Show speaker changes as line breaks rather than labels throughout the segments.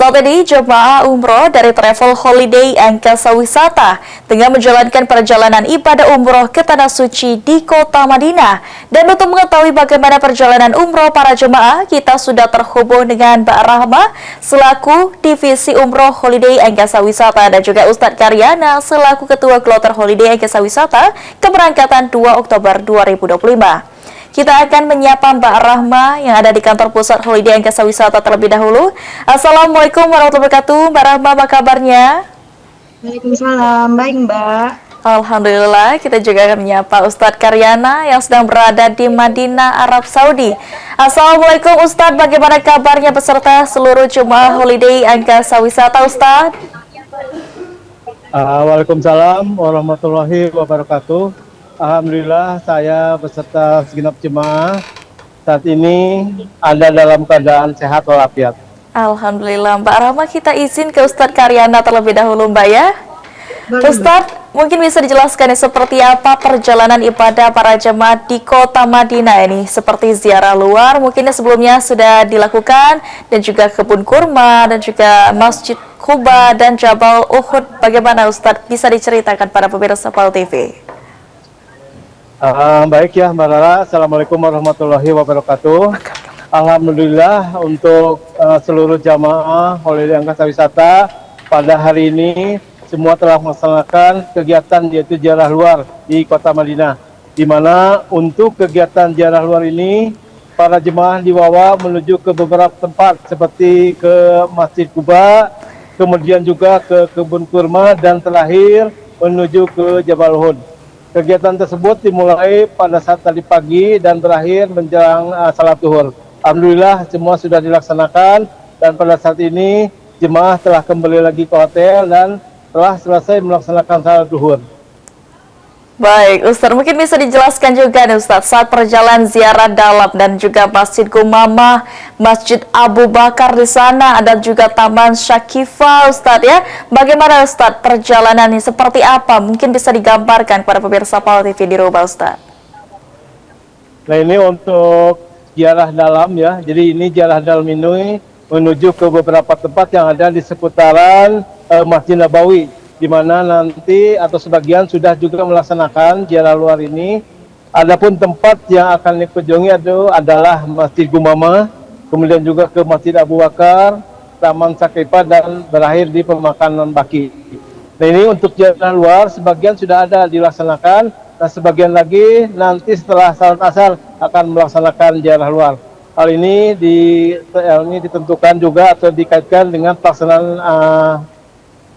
Saat ini jemaah umroh dari Travel Holiday Angkasa Wisata tengah menjalankan perjalanan ibadah umroh ke Tanah Suci di Kota Madinah. Dan untuk mengetahui bagaimana perjalanan umroh para jemaah, kita sudah terhubung dengan Mbak Rahma selaku Divisi Umroh Holiday Angkasa Wisata dan juga Ustadz Karyana selaku Ketua Kloter Holiday Angkasa Wisata keberangkatan 2 Oktober 2025. Kita akan menyapa Mbak Rahma yang ada di kantor pusat Holiday Angkasa Wisata terlebih dahulu. Assalamualaikum warahmatullahi wabarakatuh. Mbak Rahma, apa kabarnya?
Waalaikumsalam, baik Mbak.
Alhamdulillah, kita juga akan menyapa Ustadz Karyana yang sedang berada di Madinah, Arab Saudi. Assalamualaikum Ustadz, bagaimana kabarnya beserta seluruh jemaah Holiday Angkasa Wisata Ustadz?
Waalaikumsalam warahmatullahi wabarakatuh. Alhamdulillah saya beserta segenap jemaah saat ini ada dalam keadaan sehat walafiat.
Alhamdulillah. Mbak Rahma, kita izin ke Ustadz Karyana terlebih dahulu Mbak ya. Ustadz, mungkin bisa dijelaskan seperti apa perjalanan ibadah para jemaah di Kota Madinah ini? Seperti ziarah luar, mungkin sebelumnya sudah dilakukan, dan juga kebun kurma, dan juga Masjid Quba dan Jabal Uhud. Bagaimana Ustadz, bisa diceritakan pada pemirsa PAL TV?
Baik ya Mbak Rara, Assalamualaikum warahmatullahi wabarakatuh. Alhamdulillah untuk seluruh jamaah Holiday Angkasa Wisata pada hari ini semua telah melaksanakan kegiatan yaitu ziarah luar di Kota Madinah, di mana untuk kegiatan ziarah luar ini para jemaah dibawa menuju ke beberapa tempat seperti ke Masjid Quba, kemudian juga ke kebun kurma, dan terakhir menuju ke Jabal Uhud. Kegiatan tersebut dimulai pada saat tadi pagi dan berakhir menjelang salat zuhur. Alhamdulillah semua sudah dilaksanakan dan pada saat ini jemaah telah kembali lagi ke hotel dan telah selesai melaksanakan salat zuhur.
Baik, Ustadz, mungkin bisa dijelaskan juga nih Ustadz, saat perjalanan ziarah dalam dan juga Masjid Gumamah, Masjid Abu Bakar di sana, ada juga Taman Syakifa Ustadz ya. Bagaimana Ustadz perjalanan ini, seperti apa? Mungkin bisa digambarkan kepada pemirsa PAL TV di rumah Ustadz.
Nah ini untuk ziarah dalam ya, jadi ini ziarah dalam ini menuju ke beberapa tempat yang ada di seputaran Masjid Nabawi, di mana nanti atau sebagian sudah juga melaksanakan ziarah luar ini. Adapun tempat yang akan dikunjungi adalah Masjid Gumamah, kemudian juga ke Masjid Abu Bakar, Taman Syakifa, dan berakhir di pemakaman Baki. Nah ini untuk ziarah luar sebagian sudah ada dilaksanakan, dan sebagian lagi nanti setelah salat asar akan melaksanakan ziarah luar. Hal ini ditentukan juga atau dikaitkan dengan pelaksanaan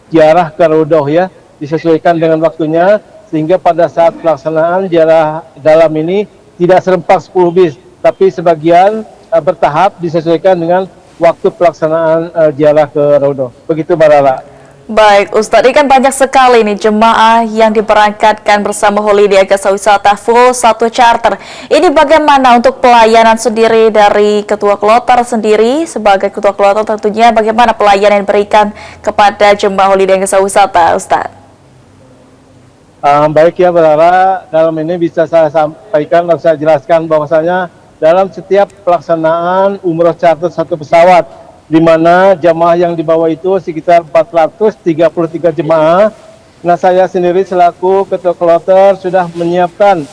ziarah ke Raudhah ya, disesuaikan dengan waktunya sehingga pada saat pelaksanaan ziarah dalam ini tidak serempak 10 bis, tapi sebagian bertahap disesuaikan dengan waktu pelaksanaan ziarah ke Raudhah. Begitu Mbak Rara.
Baik, Ustadz, ini kan banyak sekali nih jemaah yang diberangkatkan bersama Holiday Angkasa Wisata full satu charter. Ini bagaimana untuk pelayanan sendiri dari Ketua Kloter sendiri, sebagai Ketua Kloter tentunya bagaimana pelayanan yang diberikan kepada jemaah Holiday Angkasa Wisata, Ustadz?
Baik ya Mbak Rara, dalam ini bisa saya sampaikan atau saya jelaskan bahwasanya dalam setiap pelaksanaan umroh charter satu pesawat, di mana jemaah yang dibawa itu sekitar 433 jemaah. Nah, saya sendiri selaku Ketua Kloter sudah menyiapkan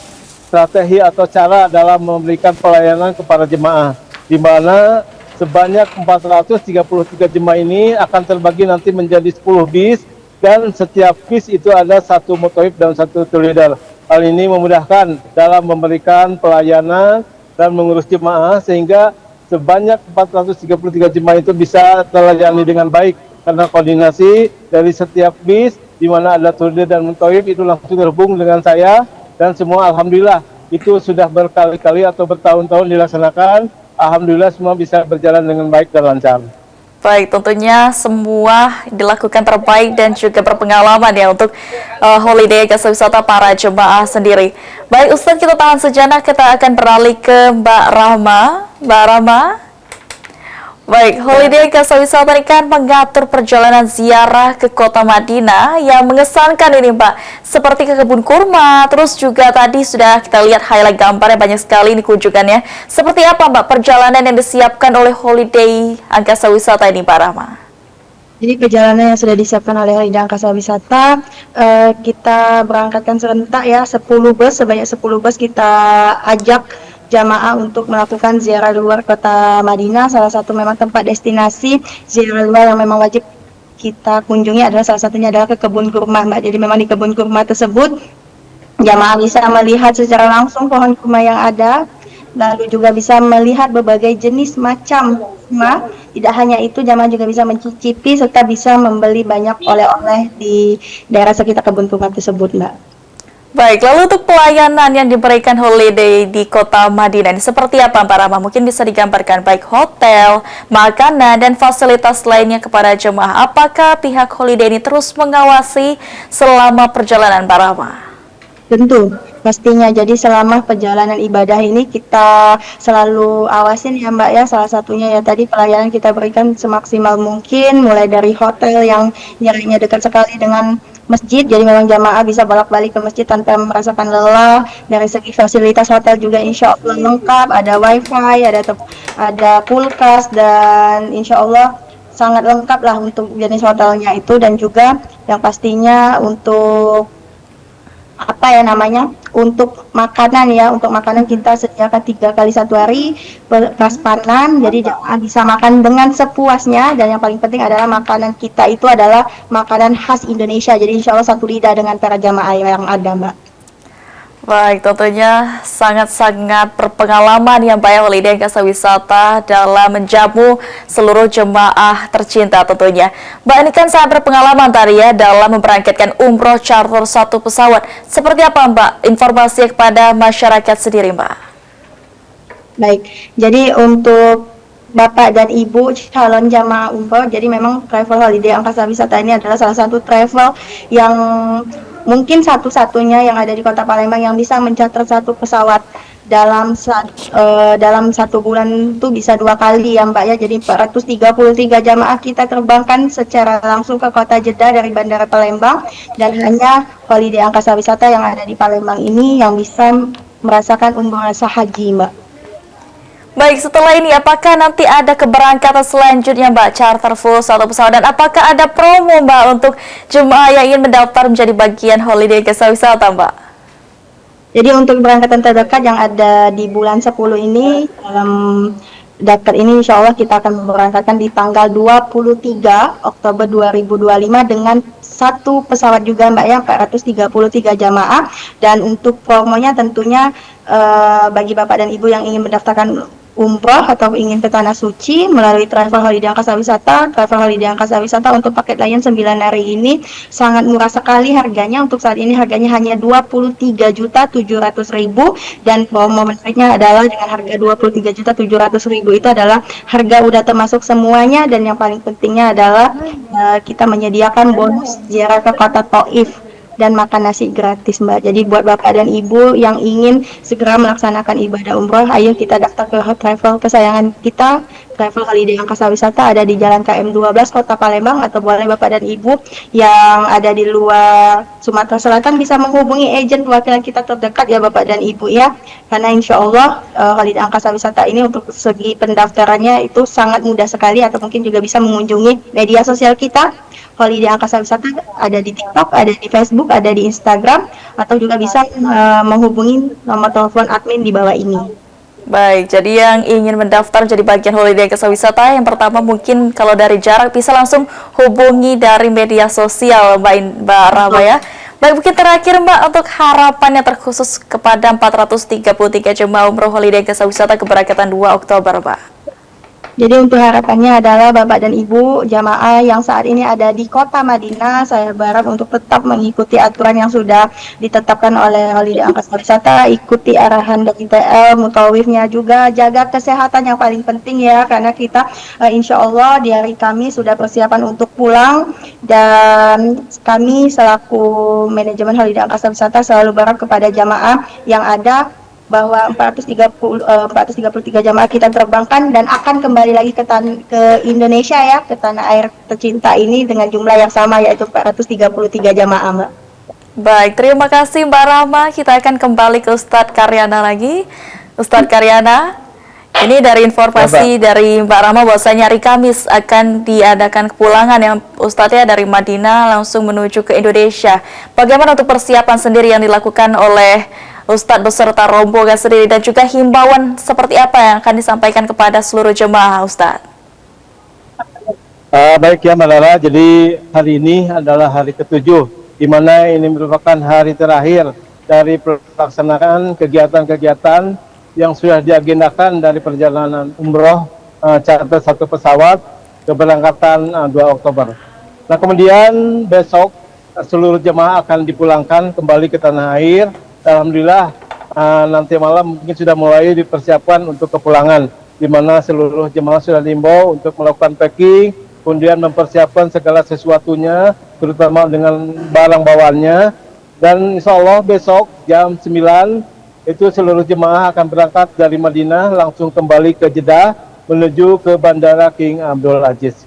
strategi atau cara dalam memberikan pelayanan kepada jemaah, di mana sebanyak 433 jemaah ini akan terbagi nanti menjadi 10 bis, dan setiap bis itu ada satu muthaif dan satu tour leader. Hal ini memudahkan dalam memberikan pelayanan dan mengurus jemaah sehingga sebanyak 433 jemaah itu bisa terlayani dengan baik karena koordinasi dari setiap bis di mana ada tour leader dan muthaif itu langsung terhubung dengan saya, dan semua alhamdulillah itu sudah berkali-kali atau bertahun-tahun dilaksanakan. Alhamdulillah semua bisa berjalan dengan baik dan lancar.
Baik, tentunya semua dilakukan terbaik dan juga berpengalaman ya untuk Holiday Angkasa Wisata para jemaah sendiri. Baik Ustadz, kita tahan sejenak, kita akan beralih ke Mbak Rahma. Mbak Rahma, baik, Holiday Angkasa Wisata ini kan mengatur perjalanan ziarah ke Kota Madinah yang mengesankan ini Mbak, seperti ke kebun kurma, terus juga tadi sudah kita lihat highlight gambarnya banyak sekali ini kunjungannya. Seperti apa Mbak perjalanan yang disiapkan oleh Holiday Angkasa Wisata ini Mbak Rahma?
Jadi perjalanan yang sudah disiapkan oleh Holiday Angkasa Wisata, kita berangkatkan serentak ya, 10 bus, sebanyak 10 bus kita ajak jamaah untuk melakukan ziarah luar kota Madinah. Salah satu memang tempat destinasi ziarah luar yang memang wajib kita kunjungi adalah salah satunya adalah ke kebun kurma, Mbak. Jadi memang di kebun kurma tersebut jamaah bisa melihat secara langsung pohon kurma yang ada, lalu juga bisa melihat berbagai jenis macam kurma. Tidak hanya itu, jamaah juga bisa mencicipi serta bisa membeli banyak oleh-oleh di daerah sekitar kebun kurma tersebut, Mbak.
Baik, lalu untuk pelayanan yang diberikan Holiday di Kota Madinah ini seperti apa, Mbak Rama? Mungkin bisa digambarkan baik hotel, makanan, dan fasilitas lainnya kepada jemaah. Apakah pihak Holiday ini terus mengawasi selama perjalanan, Mbak Rama?
Tentu, pastinya. Jadi selama perjalanan ibadah ini kita selalu awasin ya Mbak ya. Salah satunya ya tadi pelayanan kita berikan semaksimal mungkin, mulai dari hotel yang jaraknya dekat sekali dengan masjid. Jadi memang jamaah bisa bolak-balik ke masjid tanpa merasakan lelah. Dari segi fasilitas hotel juga insya Allah lengkap. Ada wifi, ada kulkas, dan insya Allah sangat lengkap lah untuk jenis hotelnya itu. Dan juga yang pastinya untuk apa ya namanya, untuk makanan ya, untuk makanan kita sediakan 3 kali 1 hari prasmanan, jadi jamaah bisa makan dengan sepuasnya. Dan yang paling penting adalah makanan kita itu adalah makanan khas Indonesia, jadi insya Allah satu lidah dengan para jamaah yang ada, Mbak.
Baik, tentunya sangat-sangat berpengalaman ya Mbak ya Holiday Angkasa Wisata dalam menjamu seluruh jemaah tercinta tentunya. Mbak ini kan sangat berpengalaman tadi ya dalam memberangkatkan umroh charter 1 pesawat. Seperti apa Mbak informasi kepada masyarakat sendiri Mbak?
Baik, jadi untuk Bapak dan Ibu calon jamaah umroh, jadi memang travel Holiday Angkasa Wisata ini adalah salah satu travel yang mungkin satu-satunya yang ada di Kota Palembang yang bisa mencatat 1 pesawat dalam 1 bulan itu bisa 2 kali ya Mbak ya. Jadi 433 jamaah kita terbangkan secara langsung ke Kota Jeddah dari Bandara Palembang, dan hanya Holiday Angkasa Wisata yang ada di Palembang ini yang bisa merasakan umroh rasa haji, Mbak.
Baik, setelah ini apakah nanti ada keberangkatan selanjutnya Mbak charter full 1 pesawat, dan apakah ada promo Mbak untuk jemaah yang ingin mendaftar menjadi bagian Holiday Angkasa Wisata Mbak?
Jadi untuk keberangkatan terdekat yang ada di bulan 10 ini, dalam daftar ini insya Allah kita akan memberangkatkan di tanggal 23 Oktober 2025 dengan 1 pesawat juga Mbak ya, 433 jamaah. Dan untuk promonya tentunya bagi Bapak dan Ibu yang ingin mendaftarkan umroh atau ingin ke Tanah Suci melalui Travel Holiday Angkasa Wisata, Travel Holiday Angkasa Wisata untuk paket layan 9 hari ini sangat murah sekali harganya. Untuk saat ini harganya hanya 23.700.000, dan promo menariknya adalah dengan harga 23.700.000 itu adalah harga udah termasuk semuanya. Dan yang paling pentingnya adalah kita menyediakan bonus ziarah ke kota Taif dan makan nasi gratis Mbak. Jadi buat Bapak dan Ibu yang ingin segera melaksanakan ibadah umroh, ayo kita daftar ke travel kesayangan kita, Travel Holiday Angkasa Wisata, ada di Jalan KM 12 Kota Palembang. Atau boleh Bapak dan Ibu yang ada di luar Sumatera Selatan bisa menghubungi agen perwakilan kita terdekat ya Bapak dan Ibu ya. Karena insya Allah Holiday Angkasa Wisata ini untuk segi pendaftarannya itu sangat mudah sekali, atau mungkin juga bisa mengunjungi media sosial kita. Holiday Angkasa Wisata ada di TikTok, ada di Facebook, ada di Instagram, atau juga bisa menghubungi nomor telepon admin di bawah ini.
Baik, jadi yang ingin mendaftar jadi bagian Holiday Angkasa Wisata, yang pertama mungkin kalau dari jarak bisa langsung hubungi dari media sosial Mbak Rama ya. Baik, mungkin terakhir Mbak untuk harapannya terkhusus kepada 433 jemaah umroh Holiday Angkasa Wisata keberangkatan 2 Oktober Mbak.
Jadi untuk harapannya adalah Bapak dan Ibu jamaah yang saat ini ada di Kota Madinah, saya berharap untuk tetap mengikuti aturan yang sudah ditetapkan oleh Holiday Angkasa Wisata, ikuti arahan dari TL, mutawifnya juga, jaga kesehatan yang paling penting ya, karena kita insya Allah di hari Kamis sudah persiapan untuk pulang, dan kami selaku manajemen Holiday Angkasa Wisata selalu berharap kepada jamaah yang ada bahwa 433 jamaah kita terbangkan dan akan kembali lagi ke Indonesia ya, ke tanah air tercinta ini dengan jumlah yang sama, yaitu 433 jamaah Mbak.
Baik, terima kasih Mbak Rama. Kita akan kembali ke Ustadz Karyana lagi. Ustadz Karyana, Ini dari informasi dari Mbak Rama bahwasanya hari Kamis akan diadakan kepulangan yang Ustadz ya dari Madinah langsung menuju ke Indonesia. Bagaimana untuk persiapan sendiri yang dilakukan oleh Ustadz beserta rombongan sendiri dan juga himbauan seperti apa yang akan disampaikan kepada seluruh jemaah Ustadz?
Baik ya Mbak Lara, jadi hari ini adalah hari ke-7, di mana ini merupakan hari terakhir dari pelaksanaan kegiatan-kegiatan yang sudah diagendakan dari perjalanan umroh charter 1 pesawat keberangkatan 2 Oktober. Nah kemudian besok seluruh jemaah akan dipulangkan kembali ke tanah air. Alhamdulillah nanti malam mungkin sudah mulai dipersiapkan untuk kepulangan, di mana seluruh jemaah sudah diimbau untuk melakukan packing, kemudian mempersiapkan segala sesuatunya, terutama dengan barang bawaannya. Dan insya Allah besok jam 9 itu seluruh jemaah akan berangkat dari Madinah langsung kembali ke Jeddah menuju ke Bandara King Abdul Aziz.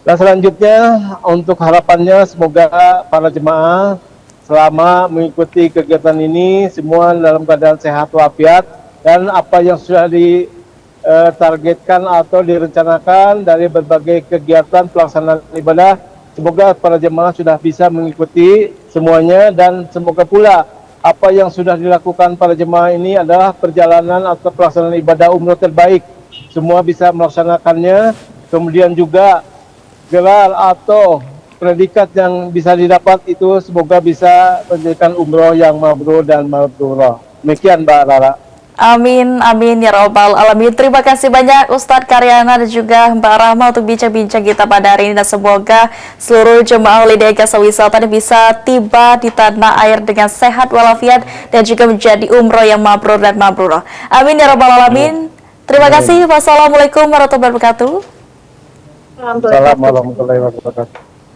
Dan selanjutnya untuk harapannya semoga para jemaah selama mengikuti kegiatan ini semua dalam keadaan sehat walafiat, dan apa yang sudah ditargetkan atau direncanakan dari berbagai kegiatan pelaksanaan ibadah, semoga para jemaah sudah bisa mengikuti semuanya, dan semoga pula apa yang sudah dilakukan para jemaah ini adalah perjalanan atau pelaksanaan ibadah umroh terbaik. Semua bisa melaksanakannya, kemudian juga gelar atau predikat yang bisa didapat itu semoga bisa menjadikan umroh yang mabrur dan mabrurah. Demikian Mbak Rara.
Amin, amin ya robbal alamin. Terima kasih banyak Ustadz Karyana dan juga Mbak Rahma untuk bincang-bincang kita pada hari ini, dan semoga seluruh jemaah Holiday Jasa Wisata bisa tiba di tanah air dengan sehat walafiat dan juga menjadi umroh yang mabrur dan mabrurah. Amin ya robbal alamin. Terima kasih. Wassalamualaikum warahmatullahi wabarakatuh.
Assalamualaikum warahmatullahi wabarakatuh.